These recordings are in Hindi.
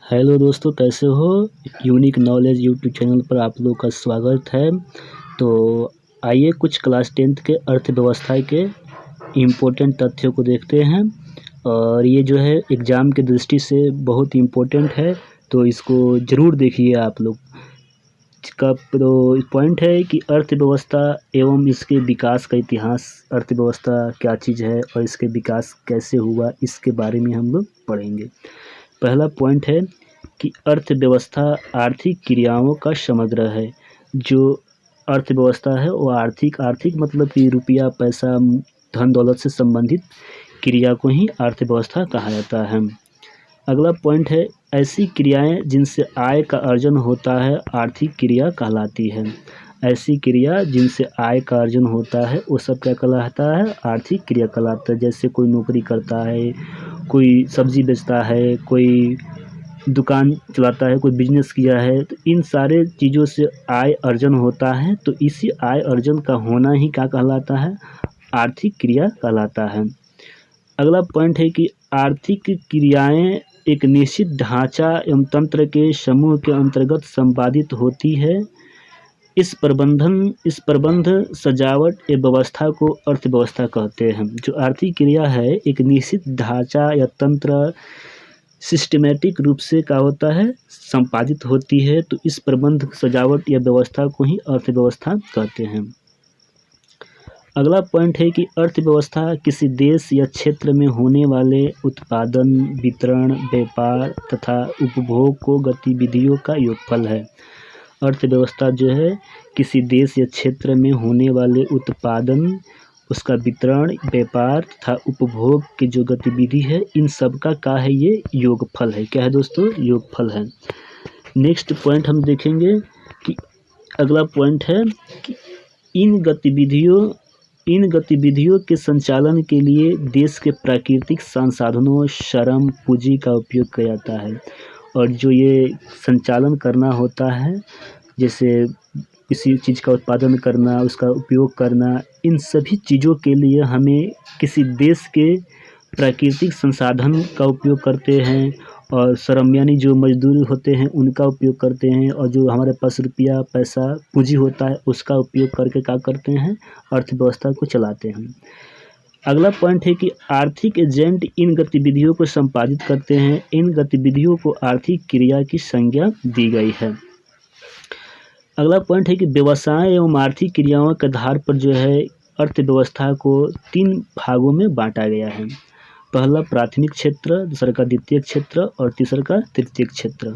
हेलो दोस्तों, कैसे हो। यूनिक नॉलेज यूट्यूब चैनल पर आप लोग का स्वागत है। तो आइए कुछ क्लास 10th के अर्थव्यवस्था के इम्पोर्टेंट तथ्यों को देखते हैं। और ये जो है एग्ज़ाम की दृष्टि से बहुत इम्पोर्टेंट है, तो इसको ज़रूर देखिए आप लोग। इसका पॉइंट है कि अर्थव्यवस्था एवं इसके विकास का इतिहास। अर्थव्यवस्था क्या चीज़ है और इसके विकास कैसे हुआ, इसके बारे में हम लोग पढ़ेंगे। पहला पॉइंट है कि अर्थव्यवस्था आर्थिक क्रियाओं का समग्र है। जो अर्थव्यवस्था है वो आर्थिक मतलब कि रुपया, पैसा, धन दौलत से संबंधित क्रिया को ही अर्थव्यवस्था कहा जाता है। अगला पॉइंट है, ऐसी क्रियाएं जिनसे आय का अर्जन होता है आर्थिक क्रिया कहलाती है। ऐसी क्रिया जिनसे आय का अर्जन होता है वो सब क्या कहलाता है, आर्थिक क्रिया कहलाता है। जैसे कोई नौकरी करता है, कोई सब्जी बेचता है, कोई दुकान चलाता है, कोई बिजनेस किया है, तो इन सारे चीज़ों से आय अर्जन होता है। तो इसी आय अर्जन का होना ही क्या कहलाता है, आर्थिक क्रिया कहलाता है। अगला पॉइंट है कि आर्थिक क्रियाएं एक निश्चित ढांचा एवं तंत्र के समूह के अंतर्गत संपादित होती है। इस प्रबंध सजावट एवं व्यवस्था को अर्थव्यवस्था कहते हैं। जो आर्थिक क्रिया है एक निश्चित ढांचा या तंत्र सिस्टमेटिक रूप से क्या होता है, संपादित होती है। तो इस प्रबंध सजावट या व्यवस्था को ही अर्थव्यवस्था कहते हैं। अगला पॉइंट है कि अर्थव्यवस्था किसी देश या क्षेत्र में होने वाले उत्पादन, वितरण, व्यापार तथा उपभोग को गतिविधियों का योगफल है। अर्थव्यवस्था जो है किसी देश या क्षेत्र में होने वाले उत्पादन, उसका वितरण, व्यापार तथा उपभोग की जो गतिविधि है, इन सब का क्या है, ये योगफल है। क्या है दोस्तों, योगफल है। नेक्स्ट पॉइंट हम देखेंगे कि अगला पॉइंट है कि इन गतिविधियों के संचालन के लिए देश के प्राकृतिक संसाधनों, श्रम, पूंजी का उपयोग किया जाता है। और जो ये संचालन करना होता है, जैसे किसी चीज़ का उत्पादन करना, उसका उपयोग करना, इन सभी चीज़ों के लिए हमें किसी देश के प्राकृतिक संसाधन का उपयोग करते हैं। और श्रम यानी जो मजदूर होते हैं उनका उपयोग करते हैं। और जो हमारे पास रुपया, पैसा, पूंजी होता है उसका उपयोग करके क्या करते हैं, अर्थव्यवस्था को चलाते हैं। अगला पॉइंट है कि आर्थिक एजेंट इन गतिविधियों को संपादित करते हैं। इन गतिविधियों को आर्थिक क्रिया की संज्ञा दी गई है। अगला पॉइंट है कि व्यवसाय एवं आर्थिक क्रियाओं के आधार पर जो है अर्थव्यवस्था को 3 भागों में बांटा गया है। पहला प्राथमिक क्षेत्र, दूसरा का द्वितीय क्षेत्र और तीसरा का तृतीय क्षेत्र।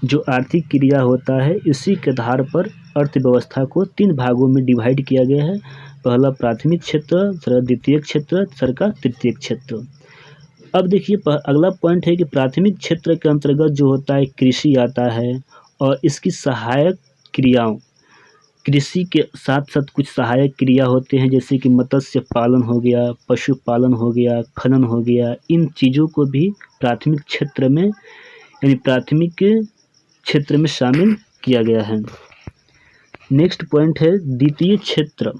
जो आर्थिक क्रिया होता है इसी के आधार पर अर्थव्यवस्था को 3 भागों में डिवाइड किया गया है। पहला प्राथमिक क्षेत्र, दूसरा द्वितीय क्षेत्र, तीसरा का तृतीय क्षेत्र। अब देखिए अगला पॉइंट है कि प्राथमिक क्षेत्र के अंतर्गत जो होता है कृषि आता है और इसकी सहायक क्रियाओं, कृषि के साथ साथ कुछ सहायक क्रिया होते हैं, जैसे कि मत्स्य पालन हो गया, पशुपालन हो गया, खनन हो गया। इन चीज़ों को भी प्राथमिक क्षेत्र में यानी प्राथमिक क्षेत्र में शामिल किया गया है। नेक्स्ट पॉइंट है द्वितीय क्षेत्र।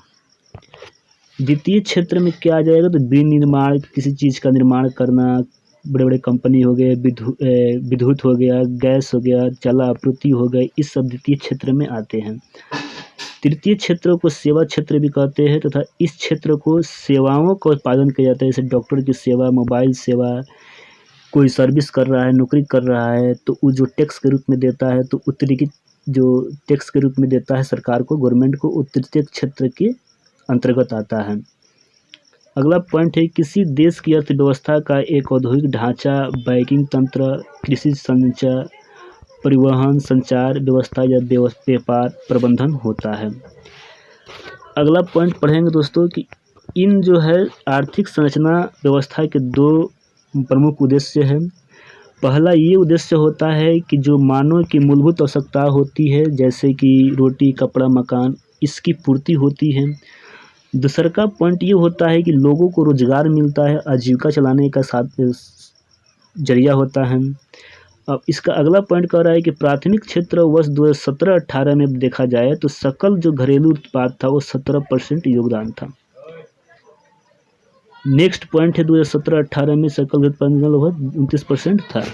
द्वितीय क्षेत्र में क्या आ जाएगा, तो विनिर्माण, किसी चीज़ का निर्माण करना, बड़े बड़े कंपनी हो गए, विद्युत हो गया, गैस हो गया, जल आपूर्ति हो गई, इस सब द्वितीय क्षेत्र में आते हैं। तृतीय क्षेत्र को सेवा क्षेत्र भी कहते हैं तथा इस क्षेत्र को सेवाओं का उत्पादन किया जाता है। जैसे डॉक्टर की सेवा, मोबाइल सेवा, कोई सर्विस कर रहा है, नौकरी कर रहा है, तो वो जो टैक्स के रूप में देता है, तो उत्तरी की जो टैक्स के रूप में देता है सरकार को, गवर्नमेंट को, वो तृतीय क्षेत्र के अंतर्गत आता है। अगला पॉइंट है किसी देश की अर्थव्यवस्था का एक औद्योगिक ढांचा, बैंकिंग तंत्र, कृषि संचार, परिवहन, संचार व्यवस्था या व्यापार प्रबंधन होता है। अगला पॉइंट पढ़ेंगे दोस्तों कि इन जो है आर्थिक संरचना व्यवस्था के 2 प्रमुख उद्देश्य हैं। पहला ये उद्देश्य होता है कि जो मानव की मूलभूत आवश्यकता होती है, जैसे कि रोटी, कपड़ा, मकान, इसकी पूर्ति होती है। दूसरा का पॉइंट ये होता है कि लोगों को रोजगार मिलता है, आजीविका चलाने का जरिया होता है। अब इसका अगला पॉइंट कह रहा है कि प्राथमिक क्षेत्र वर्ष 2017-18 में देखा जाए तो सकल जो घरेलू उत्पाद था वो 17% योगदान था। नेक्स्ट पॉइंट है 2017-18 में सकल उत्पादन लगभग 29% था।